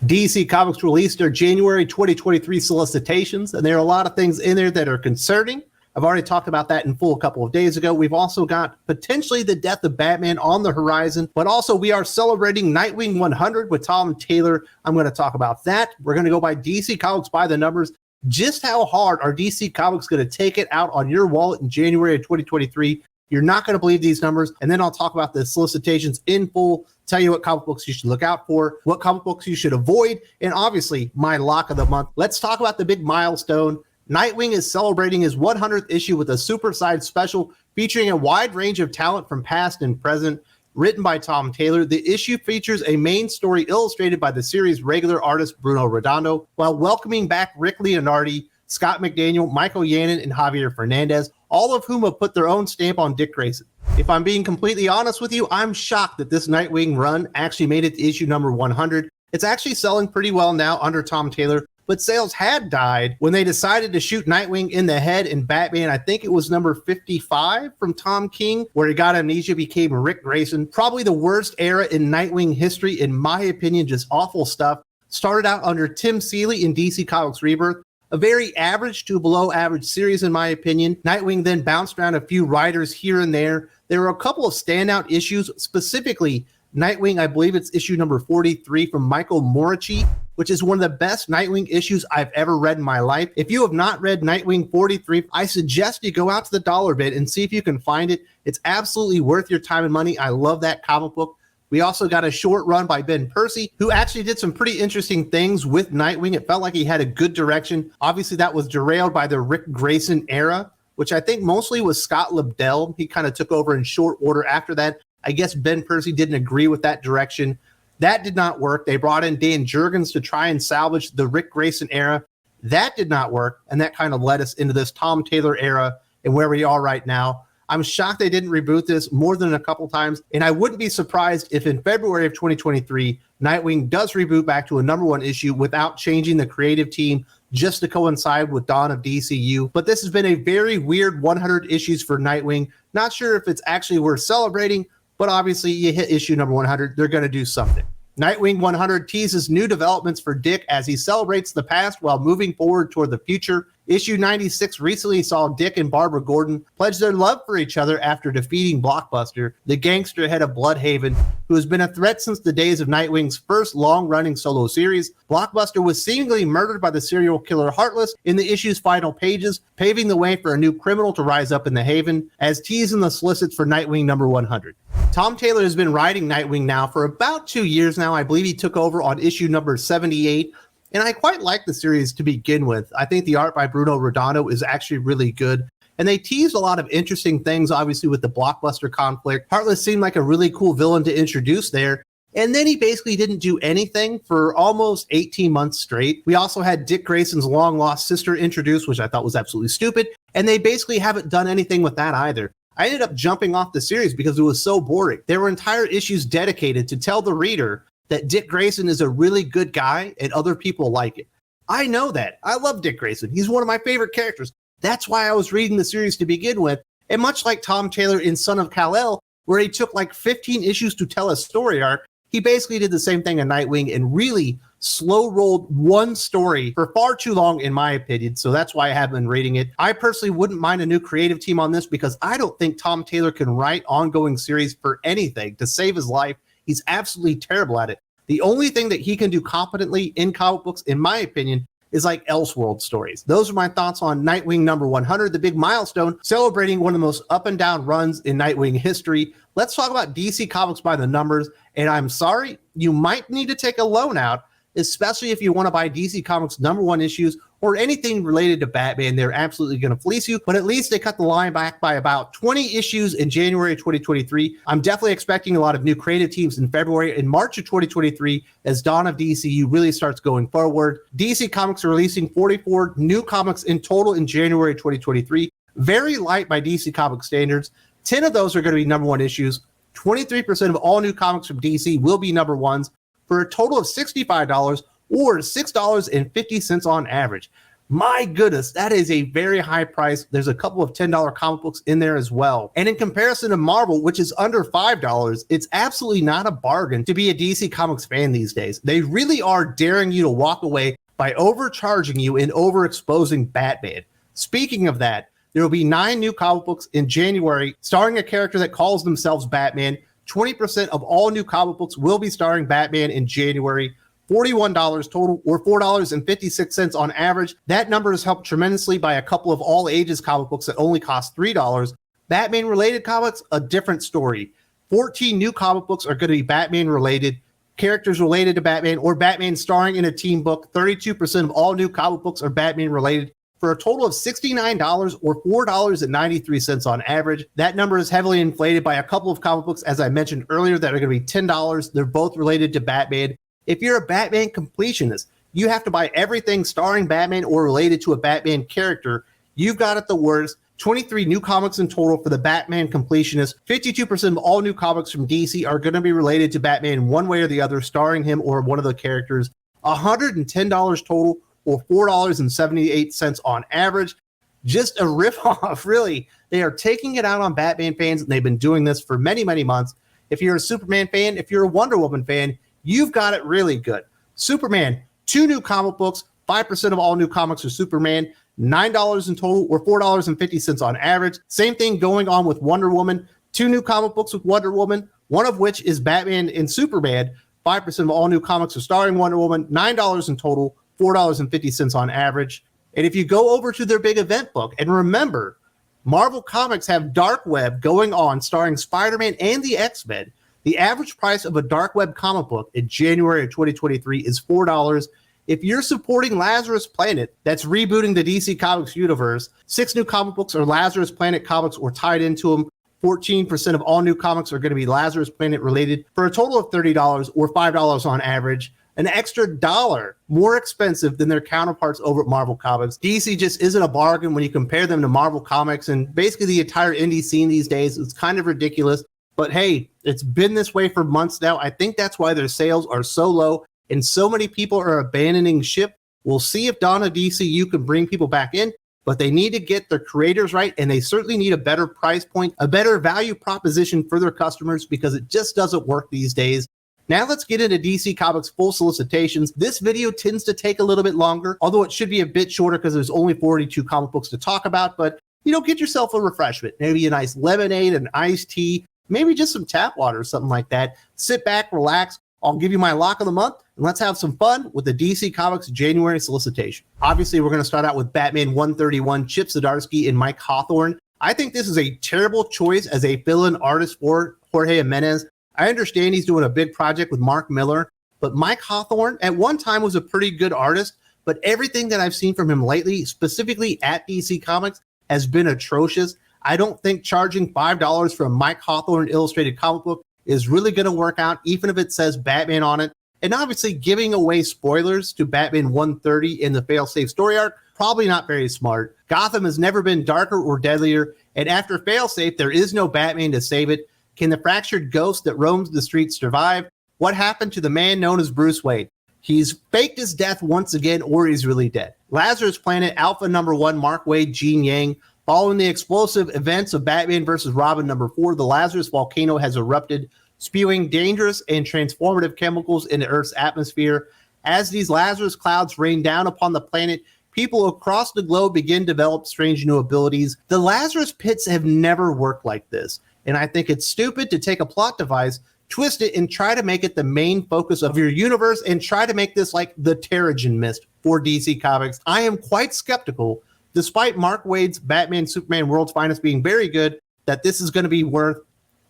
DC Comics released their January 2023 solicitations, and there are a lot of things in there that are concerning. I've already talked about that in full a couple of days ago. We've also got potentially the death of Batman on the horizon, but also we are celebrating Nightwing 100 with Tom Taylor. I'm going to talk about that. We're going to go by DC Comics by the numbers. Just how hard are DC Comics going to take it out on your wallet in January of 2023? You're not going to believe these numbers. And then I'll talk about the solicitations in full, tell you what comic books you should look out for, what comic books you should avoid, and obviously my lock of the month. Let's talk about the big milestone. Nightwing is celebrating his 100th issue with a supersized special featuring a wide range of talent from past and present, written by Tom Taylor. The issue features a main story illustrated by the series' regular artist Bruno Redondo, while welcoming back Rick Leonardi, Scott McDaniel, Michael Yannon, and Javier Fernandez, all of whom have put their own stamp on Dick Grayson. If I'm being completely honest with you, I'm shocked that this Nightwing run actually made it to issue number 100. It's actually selling pretty well now under Tom Taylor, but sales had died when they decided to shoot Nightwing in the head in Batman. I think it was number 55 from Tom King, where he got amnesia, became Rick Grayson. Probably the worst era in Nightwing history, in my opinion, just awful stuff. Started out under Tim Seeley in DC Comics Rebirth. A very average to below average series, in my opinion. Nightwing then bounced around a few writers here and there. There were a couple of standout issues, specifically Nightwing, I believe it's issue number 43 from Michael Moriarty, which is one of the best Nightwing issues I've ever read in my life. If you have not read Nightwing 43, I suggest you go out to the dollar bin and see if you can find it. It's absolutely worth your time and money. I love that comic book. We also got a short run by Ben Percy, who actually did some pretty interesting things with Nightwing. It felt like he had a good direction. Obviously, that was derailed by the Rick Grayson era, which I think mostly was Scott Lobdell. He kind of took over in short order after that. I guess Ben Percy didn't agree with that direction. That did not work. They brought in Dan Jurgens to try and salvage the Rick Grayson era. That did not work, and that kind of led us into this Tom Taylor era and where we are right now. I'm shocked they didn't reboot this more than a couple times, and I wouldn't be surprised if in February of 2023, Nightwing does reboot back to a number one issue without changing the creative team just to coincide with Dawn of DCU. But this has been a very weird 100 issues for Nightwing. Not sure if it's actually worth celebrating, but obviously you hit issue number 100, they're going to do something. Nightwing 100 teases new developments for Dick as he celebrates the past while moving forward toward the future. Issue 96 recently saw Dick and Barbara Gordon pledge their love for each other after defeating Blockbuster, the gangster head of Bloodhaven, who has been a threat since the days of Nightwing's first long-running solo series. Blockbuster was seemingly murdered by the serial killer Heartless in the issue's final pages, paving the way for a new criminal to rise up in the Haven, as teased in the solicits for Nightwing number 100. Tom Taylor has been writing Nightwing now for about 2 years now. I believe he took over on issue number 78. And I quite like the series to begin with. I think the art by Bruno Redondo is actually really good. And they teased a lot of interesting things, obviously, with the Blockbuster conflict. Heartless seemed like a really cool villain to introduce there. And then he basically didn't do anything for almost 18 months straight. We also had Dick Grayson's long-lost sister introduced, which I thought was absolutely stupid. And they basically haven't done anything with that either. I ended up jumping off the series because it was so boring. There were entire issues dedicated to tell the reader that Dick Grayson is a really good guy and other people like it. I know that. I love Dick Grayson. He's one of my favorite characters. That's why I was reading the series to begin with. And much like Tom Taylor in Son of Kal-El, where he took like 15 issues to tell a story arc, he basically did the same thing in Nightwing and really slow-rolled one story for far too long, in my opinion. So that's why I have been reading it. I personally wouldn't mind a new creative team on this because I don't think Tom Taylor can write ongoing series for anything to save his life. He's absolutely terrible at it. The only thing that he can do competently in comic books, in my opinion, is like Elseworld stories. Those are my thoughts on Nightwing number 100, the big milestone, celebrating one of the most up and down runs in Nightwing history. Let's talk about DC Comics by the numbers. And I'm sorry, you might need to take a loan out, especially if you want to buy DC Comics number one issues or anything related to Batman. They're absolutely going to fleece you, but at least they cut the line back by about 20 issues in January 2023. I'm definitely expecting a lot of new creative teams in February and March of 2023 as Dawn of DCU really starts going forward. DC Comics are releasing 44 new comics in total in January 2023. Very light by DC Comics standards. 10 of those are going to be number one issues. 23% of all new comics from DC will be number ones, for a total of $65 or $6.50 on average. My goodness, that is a very high price. There's a couple of $10 comic books in there as well. And in comparison to Marvel, which is under $5, it's absolutely not a bargain to be a DC Comics fan these days. They really are daring you to walk away by overcharging you and overexposing Batman. Speaking of that, there will be 9 new comic books in January starring a character that calls themselves Batman. 20% of all new comic books will be starring Batman in January. $41 total, or $4.56 on average. That number is helped tremendously by a couple of all ages comic books that only cost $3. Batman related comics, a different story. 14 new comic books are going to be Batman related, characters related to Batman, or Batman starring in a team book. 32% of all new comic books are Batman related, for a total of $69 or $4.93 on average. That number is heavily inflated by a couple of comic books, as I mentioned earlier, that are going to be $10. They're both related to Batman. If you're a Batman completionist, you have to buy everything starring Batman or related to a Batman character. You've got it the worst. 23 new comics in total for the Batman completionist. 52% of all new comics from DC are going to be related to Batman in one way or the other, starring him or one of the characters. $110 total, or $4.78 on average. Just a ripoff, really. They are taking it out on Batman fans, and they've been doing this for many, many months. If you're a Superman fan, if you're a Wonder Woman fan, you've got it really good. Superman, 2 new comic books. 5% of all new comics are Superman. $9 in total, or $4.50 on average. Same thing going on with Wonder Woman. 2 new comic books with Wonder Woman, one of which is Batman and Superman. 5% of all new comics are starring Wonder Woman. $9 in total, $4.50 on average. And if you go over to their big event book, and remember, Marvel Comics have Dark Web going on starring Spider-Man and the X-Men. The average price of a Dark Web comic book in January of 2023 is $4. If you're supporting Lazarus Planet, that's rebooting the DC Comics universe, 6 new comic books are Lazarus Planet comics or tied into them. 14% of all new comics are going to be Lazarus Planet related, for a total of $30 or $5 on average. An extra $1 more expensive than their counterparts over at Marvel Comics. DC just isn't a bargain when you compare them to Marvel Comics and basically the entire indie scene these days. It's kind of ridiculous. But hey, it's been this way for months now. I think that's why their sales are so low and so many people are abandoning ship. We'll see if Dawn of DCU can bring people back in, but they need to get their creators right, and they certainly need a better price point, a better value proposition for their customers, because it just doesn't work these days. Now let's get into DC Comics full solicitations. This video tends to take a little bit longer, although it should be a bit shorter because there's only 42 comic books to talk about, but get yourself a refreshment, maybe a nice lemonade, an iced tea, maybe just some tap water or something like that. Sit back, relax. I'll give you my lock of the month, and let's have some fun with the DC Comics January solicitation. Obviously, we're going to start out with Batman 131, Chip Zdarsky and Mike Hawthorne. I think this is a terrible choice as a fill-in artist for Jorge Jimenez. I understand he's doing a big project with Mark Miller, but Mike Hawthorne at one time was a pretty good artist, but everything that I've seen from him lately, specifically at DC Comics, has been atrocious. I don't think charging $5 for a Mike Hawthorne illustrated comic book is really going to work out, even if it says Batman on it. And obviously giving away spoilers to Batman 130 in the Failsafe story arc, probably not very smart. Gotham has never been darker or deadlier, and after Failsafe, there is no Batman to save it. Can the fractured ghost that roams the streets survive? What happened to the man known as Bruce Wayne? He's faked his death once again, or he's really dead. Lazarus Planet, Alpha #1, Mark Waid, Gene Yang. Following the explosive events of Batman vs. Robin #4, the Lazarus volcano has erupted, spewing dangerous and transformative chemicals into Earth's atmosphere. As these Lazarus clouds rain down upon the planet, people across the globe begin to develop strange new abilities. The Lazarus pits have never worked like this, and I think it's stupid to take a plot device, twist it, and try to make it the main focus of your universe and try to make this like the Terrigen Mist for DC Comics. I am quite skeptical, despite Mark Waid's Batman Superman World's Finest being very good, that this is going to be worth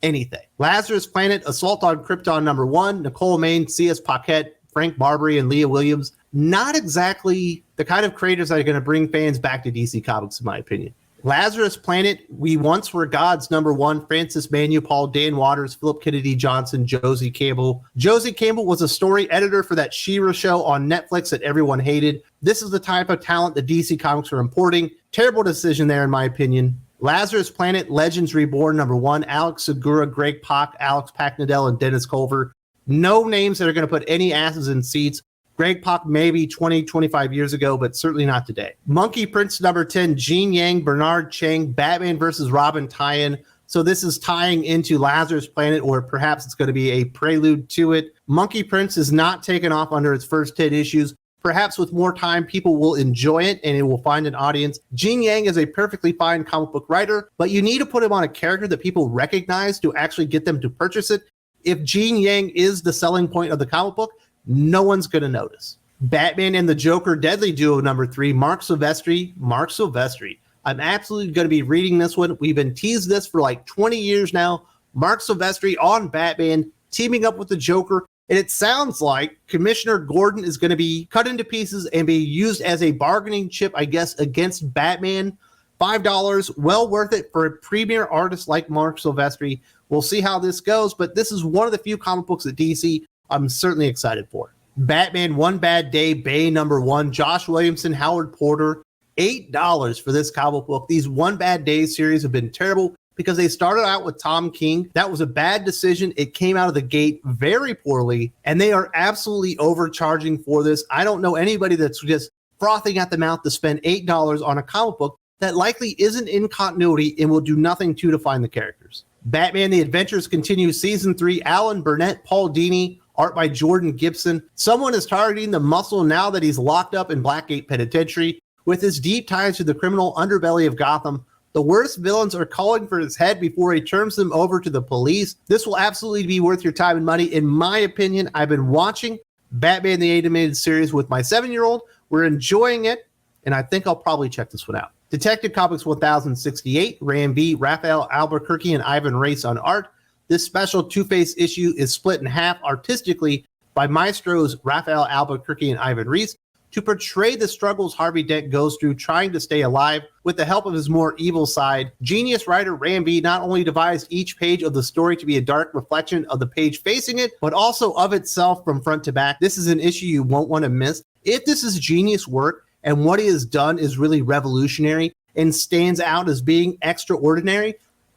anything. Lazarus Planet, Assault on Krypton #1, Nicole Main, C.S. Paquette, Frank Barbary, and Leah Williams. Not exactly the kind of creators that are going to bring fans back to DC Comics, in my opinion. Lazarus Planet, We Once Were Gods #1, Francis Manupal, Dan Waters, Philip Kennedy Johnson, Josie Campbell. Josie Campbell was a story editor for that She-Ra show on Netflix that everyone hated. This is the type of talent that DC Comics are importing. Terrible decision there, in my opinion. Lazarus Planet, Legends Reborn #1, Alex Segura, Greg Pak, Alex Packnadell, and Dennis Culver. No names that are going to put any asses in seats. Greg Pak maybe 20, 25 years ago, but certainly not today. Monkey Prince number 10, Gene Yang, Bernard Chang, Batman versus Robin tie-in. So this is tying into Lazarus Planet, or perhaps it's going to be a prelude to it. Monkey Prince is not taken off under its first 10 issues. Perhaps with more time, people will enjoy it and it will find an audience. Gene Yang is a perfectly fine comic book writer, but you need to put him on a character that people recognize to actually get them to purchase it. If Gene Yang is the selling point of the comic book, no one's going to notice. Batman and the Joker Deadly Duo number 3, Mark Silvestri. I'm absolutely going to be reading this one. We've been teased this for like 20 years now. Mark Silvestri on Batman, teaming up with the Joker. And it sounds like Commissioner Gordon is going to be cut into pieces and be used as a bargaining chip, I guess, against Batman. $5, well worth it for a premier artist like Mark Silvestri. We'll see how this goes, but this is one of the few comic books at DC I'm certainly excited for. Batman One Bad Day, Bay number 1, Josh Williamson, Howard Porter. $8 for this comic book. These One Bad Day series have been terrible because they started out with Tom King. That was a bad decision. It came out of the gate very poorly, and they are absolutely overcharging for this. I don't know anybody that's just frothing at the mouth to spend $8 on a comic book that likely isn't in continuity and will do nothing to define the characters. Batman The Adventures Continue Season 3, Alan Burnett, Paul Dini, art by Jordan Gibson. Someone is targeting the muscle now that he's locked up in Blackgate Penitentiary. With his deep ties to the criminal underbelly of Gotham, the worst villains are calling for his head before he turns them over to the police. This will absolutely be worth your time and money. In my opinion, I've been watching Batman the Animated Series with my 7-year-old. We're enjoying it, and I think I'll probably check this one out. Detective Comics 1068, Ram V, Raphael Albuquerque, and Ivan Race on art. This special Two-Face issue is split in half artistically by Maestros Raphael Albuquerque and Ivan Reese to portray the struggles Harvey Dent goes through trying to stay alive with the help of his more evil side. Genius writer Ram V not only devised each page of the story to be a dark reflection of the page facing it, but also of itself from front to back. This is an issue you won't want to miss. If this is genius work and what he has done is really revolutionary and stands out as being extraordinary,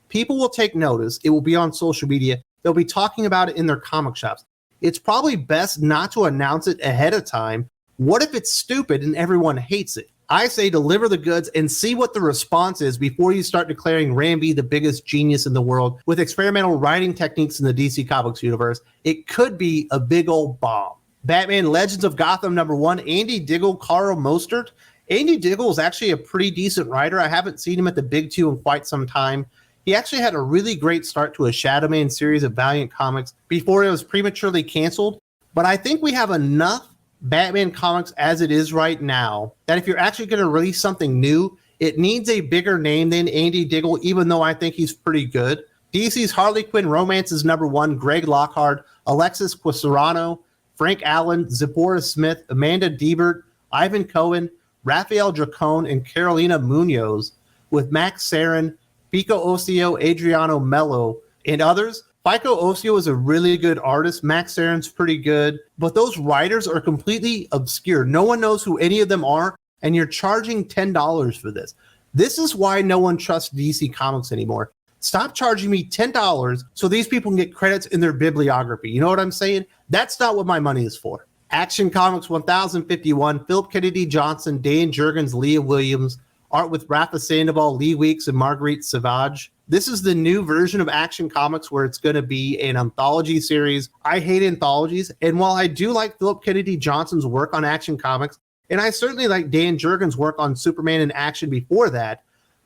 people will take notice. It will be on social media. They'll be talking about it in their comic shops. It's probably best not to announce it ahead of time. What if it's stupid and everyone hates it? I say deliver the goods and see what the response is before you start declaring Ramby the biggest genius in the world with experimental writing techniques in the DC Comics universe. It could be a big old bomb. Batman Legends of Gotham number 1, Andy Diggle, Carl Mostert. Andy Diggle is actually a pretty decent writer. I haven't seen him at the big two in quite some time. He actually had a really great start to a Shadow Man series of Valiant Comics before it was prematurely canceled. But I think we have enough Batman comics as it is right now that if you're actually going to release something new, it needs a bigger name than Andy Diggle, even though I think he's pretty good. DC's Harley Quinn Romances number 1, Greg Lockhart, Alexis Quisarano, Frank Allen, Zipporah Smith, Amanda Diebert, Ivan Cohen, Rafael Dracone, and Carolina Munoz, with Max Sarin, Pico Ocio, Adriano Mello, and others. Pico Ocio is a really good artist. Max Sarin's pretty good, but those writers are completely obscure. No one knows who any of them are, and you're charging $10 for this. This is why no one trusts DC Comics anymore. Stop charging me $10 so these people can get credits in their bibliography. You know what I'm saying? That's not what my money is for. Action Comics 1051, Philip Kennedy Johnson, Dan Jurgens, Leah Williams, art with Rafa Sandoval, Lee Weeks, and Marguerite Savage. This is the new version of Action Comics where it's going to be an anthology series. I hate anthologies, and while I do like Philip Kennedy Johnson's work on Action Comics, and I certainly like Dan Jurgens' work on Superman in Action before that,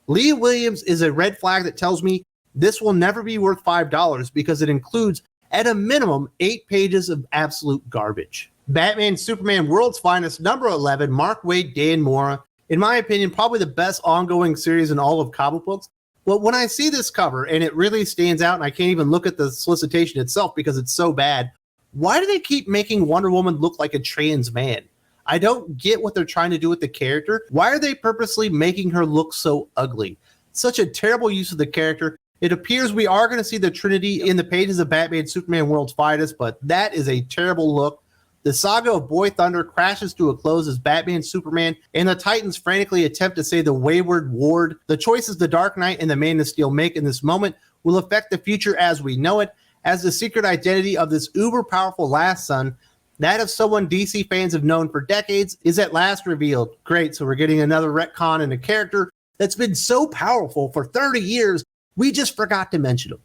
Leah Williams is a red flag that tells me this will never be worth $5 because it includes, at a minimum, 8 pages of absolute garbage. Batman Superman World's Finest number 11, Mark Waid, Dan Mora. In my opinion, probably the best ongoing series in all of comic books. But when I see this cover and it really stands out and I can't even look at the solicitation itself because it's so bad, why do they keep making Wonder Woman look like a trans man? I don't get what they're trying to do with the character. Why are they purposely making her look so ugly? Such a terrible use of the character. It appears we are going to see the Trinity in the pages of Batman Superman World's Finest, but that is a terrible look. The saga of Boy Thunder crashes to a close as Batman, Superman, and the Titans frantically attempt to save the wayward Ward. The choices the Dark Knight and the Man of Steel make in this moment will affect the future as we know it, as the secret identity of this uber-powerful last son That of someone DC fans have known for decades is at last revealed. Great, so we're getting another retcon in a character that's been so powerful for 30 years, we just forgot to mention him.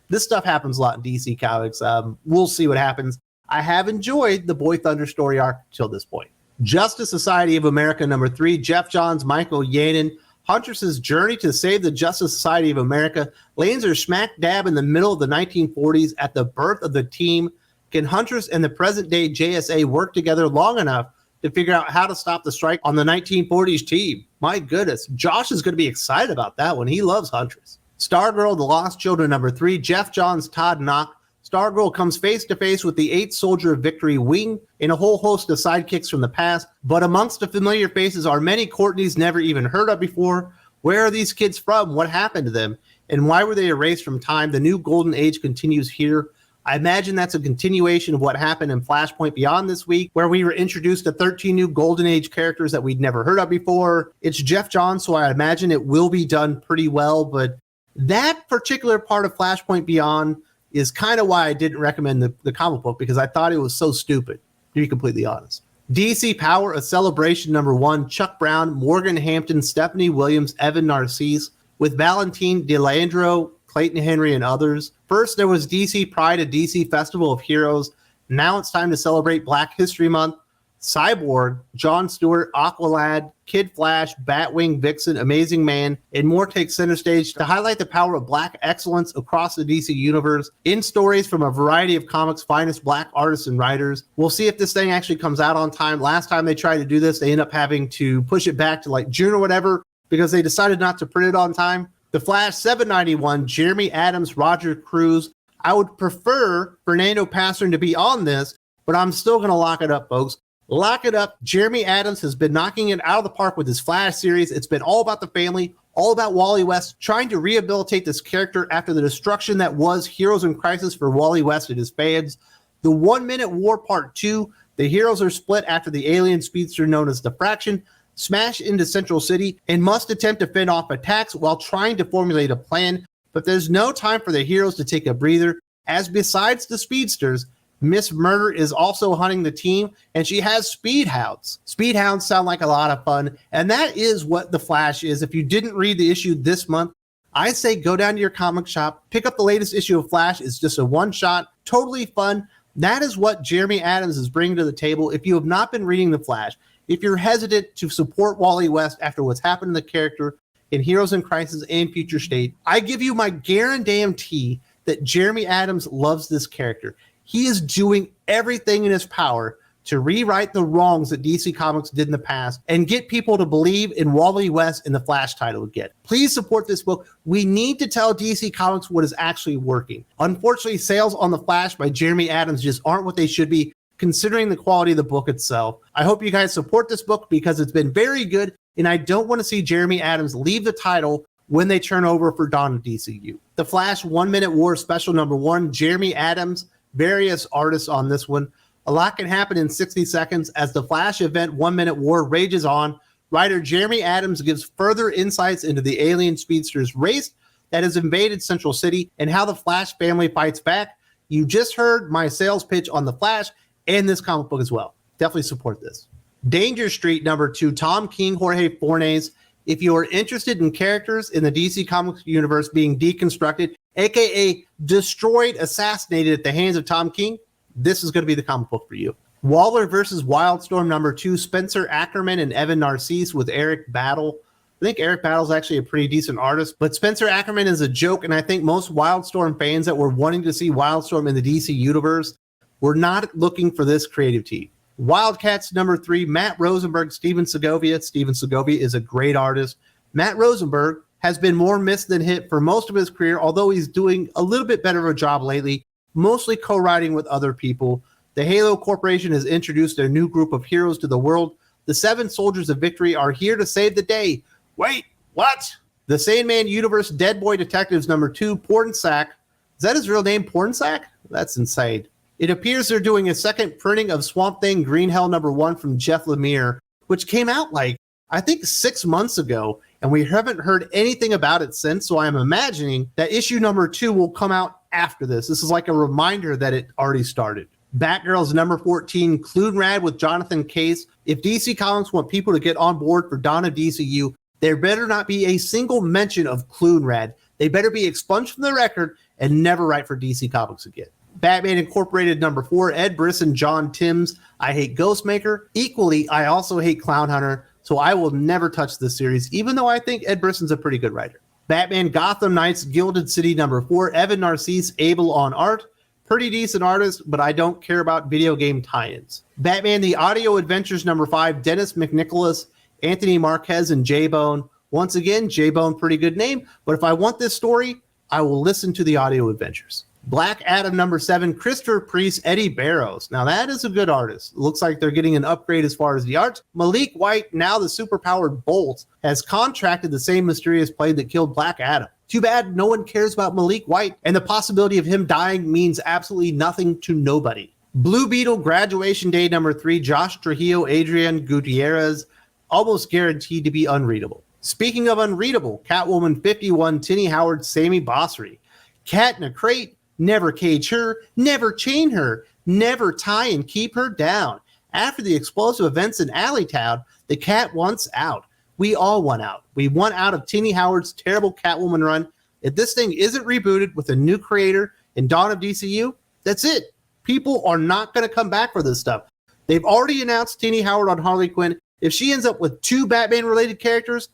This stuff happens a lot in DC Comics. We'll see what happens. I have enjoyed the Boy Thunder story arc till this point. Justice Society of America #3, Jeff Johns, Michael Yanin. Huntress's journey to save the Justice Society of America lands her smack dab in the middle of the 1940s at the birth of the team. Can Huntress and the present-day JSA work together long enough to figure out how to stop the strike on the 1940s team? My goodness, Josh is going to be excited about that one. He loves Huntress. Stargirl, The Lost Children #3, Jeff Johns, Todd Knock. Stargirl comes face-to-face with the 8th Soldier of Victory Wing and a whole host of sidekicks from the past, but amongst the familiar faces are many Courtneys never even heard of before. Where are these kids from? What happened to them? And why were they erased from time? The new golden age continues here. I imagine that's a continuation of what happened in Flashpoint Beyond this week, where we were introduced to 13 new Golden Age characters that we'd never heard of before. It's Jeff Johns, so I imagine it will be done pretty well, but that particular part of Flashpoint Beyond is kind of why I didn't recommend the comic book, because I thought it was so stupid, to be completely honest. DC Power, A Celebration #1, Chuck Brown, Morgan Hampton, Stephanie Williams, Evan Narcisse, with Valentine DeLeandro, Clayton Henry, and others. First, there was DC Pride, a DC Festival of Heroes. Now it's time to celebrate Black History Month. Cyborg, Jon Stewart, Aqualad, Kid Flash, Batwing, Vixen, Amazing Man, and more take center stage to highlight the power of Black excellence across the DC universe in stories from a variety of comics' finest Black artists and writers. We'll see if this thing actually comes out on time. Last time they tried to do this, they ended up having to push it back to like June or whatever because they decided not to print it on time. The Flash 791, Jeremy Adams, Roger Cruz. I would prefer Fernando Pasarin to be on this, but I'm still going to lock it up, folks. Lock it up. Jeremy Adams has been knocking it out of the park with his Flash series. It's been all about the family, all about Wally West, trying to rehabilitate this character after the destruction that was Heroes in Crisis for Wally West and his fans. The 1 Minute War Part 2, the heroes are split after the alien speedster known as the Fraction smash into Central City and must attempt to fend off attacks while trying to formulate a plan. But there's no time for the heroes to take a breather, as besides the speedsters, Miss Murder is also hunting the team, and she has speed hounds. Speed hounds sound like a lot of fun, and that is what The Flash is. If you didn't read the issue this month, I say go down to your comic shop, pick up the latest issue of Flash. It's just a one-shot, totally fun. That is what Jeremy Adams is bringing to the table. If you have not been reading The Flash, if you're hesitant to support Wally West after what's happened to the character in Heroes in Crisis and Future State, I give you my guarantee that Jeremy Adams loves this character. He is doing everything in his power to rewrite the wrongs that DC Comics did in the past and get people to believe in Wally West and the Flash title again. Please support this book. We need to tell DC Comics what is actually working. Unfortunately, sales on The Flash by Jeremy Adams just aren't what they should be, considering the quality of the book itself. I hope you guys support this book because it's been very good, and I don't want to see Jeremy Adams leave the title when they turn over for Dawn of DCU. The Flash 1 Minute War Special #1, Jeremy Adams, various artists on this one. A lot can happen in 60 seconds as the Flash event 1 Minute War rages on. Writer Jeremy Adams gives further insights into the alien speedsters race that has invaded Central City and how the Flash family fights back. You just heard my sales pitch on The Flash and this comic book as well. Definitely support this. Danger Street #2, Tom King, Jorge Fornes. If you are interested in characters in the DC Comics universe being deconstructed, aka destroyed, assassinated at the hands of Tom King, this is going to be the comic book for you. Waller versus Wildstorm #2, Spencer Ackerman and Evan Narcisse with Eric Battle. I think Eric Battle's actually a pretty decent artist, but Spencer Ackerman is a joke, and I think most Wildstorm fans that were wanting to see Wildstorm in the DC universe were not looking for this creative team. Wildcats #3, Matt Rosenberg, Steven Segovia. Steven Segovia is a great artist. Matt Rosenberg has been more missed than hit for most of his career, although he's doing a little bit better of a job lately, mostly co-writing with other people. The Halo Corporation has introduced their new group of heroes to the world. The 7 Soldiers of Victory are here to save the day. Wait, what? The Sandman Universe Dead Boy Detectives #2, Pornsack. Is that his real name, Pornsack? That's insane. It appears they're doing a second printing of Swamp Thing Green Hell #1 from Jeff Lemire, which came out like, I think 6 months ago, and we haven't heard anything about it since, so I'm imagining that issue #2 will come out after this. This is like a reminder that it already started. Batgirl's number 14, Clunrad with Jonathan Case. If DC Comics want people to get on board for Dawn of DCU, there better not be a single mention of Clunrad. They better be expunged from the record and never write for DC Comics again. Batman Incorporated number 4, Ed Brisson, John Timms. I hate Ghostmaker. Equally, I also hate Clown Hunter, so I will never touch this series, even though I think Ed Brisson's a pretty good writer. Batman Gotham Knights, Gilded City number 4, Evan Narcisse, Abel on art. Pretty decent artist, but I don't care about video game tie-ins. Batman The Audio Adventures number 5, Dennis McNicholas, Anthony Marquez, and J-Bone. Once again, J-Bone, pretty good name, but if I want this story, I will listen to The Audio Adventures. Black Adam number 7, Christopher Priest, Eddie Barrows. Now that is a good artist. Looks like they're getting an upgrade as far as the art. Malik White, now the superpowered Bolt, has contracted the same mysterious plague that killed Black Adam. Too bad no one cares about Malik White, and the possibility of him dying means absolutely nothing to nobody. Blue Beetle Graduation Day number 3, Josh Trujillo, Adrian Gutierrez, almost guaranteed to be unreadable. Speaking of unreadable, Catwoman 51, Tinny Howard, Sammy Basri. Cat in a Crate, never cage her, never chain her, never tie and keep her down. After the explosive events in Alleytown, the cat wants out. We all want out. We want out of Tinny Howard's terrible Catwoman run. If this thing isn't rebooted with a new creator in Dawn of DCU, that's it. People are not going to come back for this stuff. They've already announced Tinny Howard on Harley Quinn. If she ends up with 2 Batman-related characters,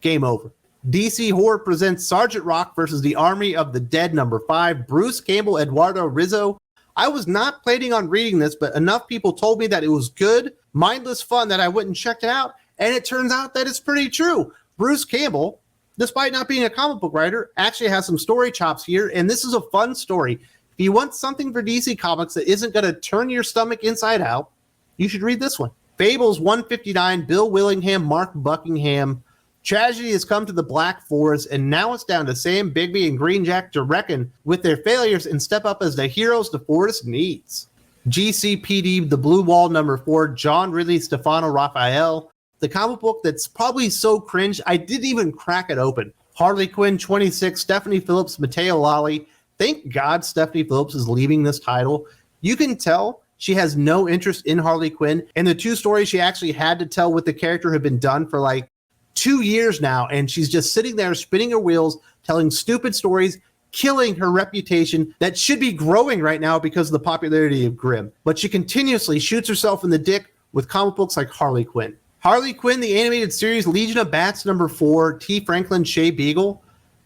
game over. DC Horror presents Sergeant Rock versus the Army of the Dead number 5, Bruce Campbell, Eduardo Rizzo. I was not planning on reading this, but enough people told me that it was good, mindless fun that I went and checked it out, and it turns out that it's pretty true. Bruce Campbell, despite not being a comic book writer, actually has some story chops here, and this is a fun story. If you want something for DC Comics that isn't going to turn your stomach inside out, you should read this one. Fables 159, Bill Willingham, Mark Buckingham. Tragedy has come to the Black Forest, and now it's down to Sam Bigby and Green Jack to reckon with their failures and step up as the heroes the forest needs. GCPD, The Blue Wall number 4, John Ridley, Stefano Raphael. The comic book that's probably so cringe, I didn't even crack it open. Harley Quinn 26, Stephanie Phillips, Matteo Lally. Thank God Stephanie Phillips is leaving this title. You can tell she has no interest in Harley Quinn, and the 2 stories she actually had to tell with the character have been done for like 2 years now, and she's just sitting there spinning her wheels, telling stupid stories, killing her reputation that should be growing right now because of the popularity of Grimm. But she continuously shoots herself in the dick with comic books like Harley Quinn. Harley Quinn, the animated series, Legion of Bats number 4, T. Franklin, Shea Beagle.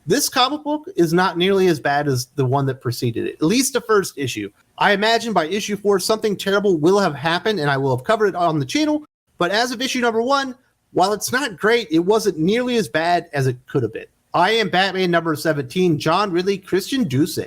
This comic book is not nearly as bad as the one that preceded it, at least the first issue. I imagine by issue 4, something terrible will have happened, and I will have covered it on the channel. But as of issue number 1, while it's not great, it wasn't nearly as bad as it could have been. I Am Batman number 17, John Ridley, Christian Duce.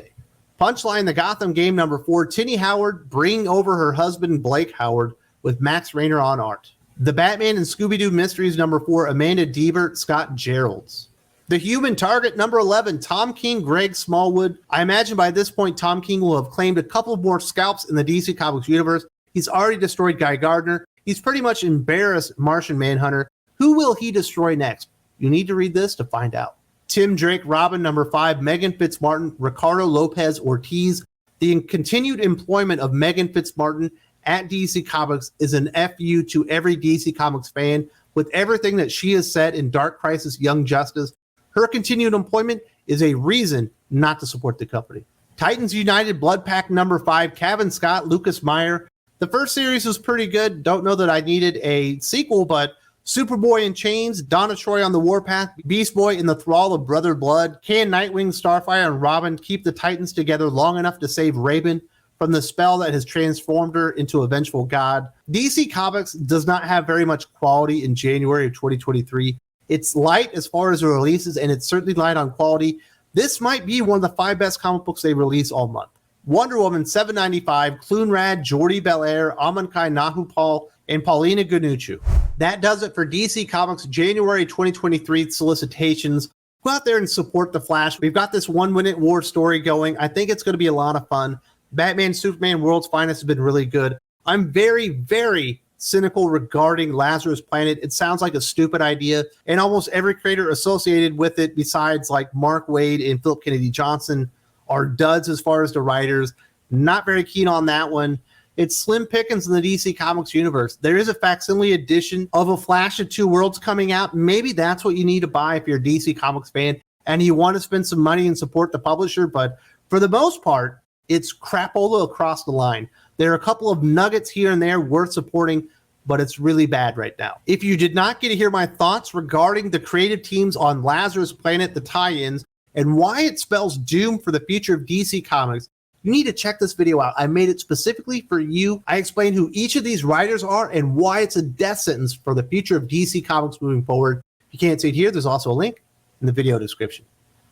Punchline, The Gotham Game number 4, Tinny Howard bringing over her husband Blake Howard with Max Rayner on art. The Batman and Scooby-Doo Mysteries number 4, Amanda Deibert, Scott Geralds. The Human Target number 11, Tom King, Greg Smallwood. I imagine by this point Tom King will have claimed a couple more scalps in the DC Comics universe. He's already destroyed Guy Gardner. He's pretty much embarrassed Martian Manhunter. Who will he destroy next? You need to read this to find out. Tim Drake, Robin number 5, Megan Fitzmartin, Ricardo Lopez Ortiz. The continued employment of Megan Fitzmartin at DC Comics is an FU to every DC Comics fan with everything that she has said in Dark Crisis, Young Justice. Her continued employment is a reason not to support the company. Titans United, Blood Pack number 5, Kevin Scott, Lucas Meyer. The first series was pretty good. Don't know that I needed a sequel, but Superboy in Chains, Donna Troy on the Warpath, Beast Boy in the thrall of Brother Blood. Can Nightwing, Starfire, and Robin keep the Titans together long enough to save Raven from the spell that has transformed her into a vengeful god? DC Comics does not have very much quality in January of 2023. It's light as far as the releases, and it's certainly light on quality. This might be one of the 5 best comic books they release all month. Wonder Woman 795, Clunrad, Jordi Belair, Amankai Nahupal, and Paulina Ganuccio. That does it for DC Comics January 2023 solicitations. Go out there and support The Flash. We've got this 1-minute war story going. I think it's going to be a lot of fun. Batman, Superman, World's Finest has been really good. I'm very, very cynical regarding Lazarus Planet. It sounds like a stupid idea, and almost every creator associated with it, besides like Mark Waid and Philip Kennedy Johnson, are duds as far as the writers. Not very keen on that one. It's slim pickings in the DC Comics universe. There is a facsimile edition of a Flash of Two Worlds coming out. Maybe that's what you need to buy if you're a DC Comics fan and you want to spend some money and support the publisher. But for the most part, it's crapola across the line. There are a couple of nuggets here and there worth supporting, but it's really bad right now. If you did not get to hear my thoughts regarding the creative teams on Lazarus Planet, the tie-ins, and why it spells doom for the future of DC Comics, you need to check this video out. I made it specifically for you. I explained who each of these writers are and why it's a death sentence for the future of DC Comics moving forward. If you can't see it here, there's also a link in the video description.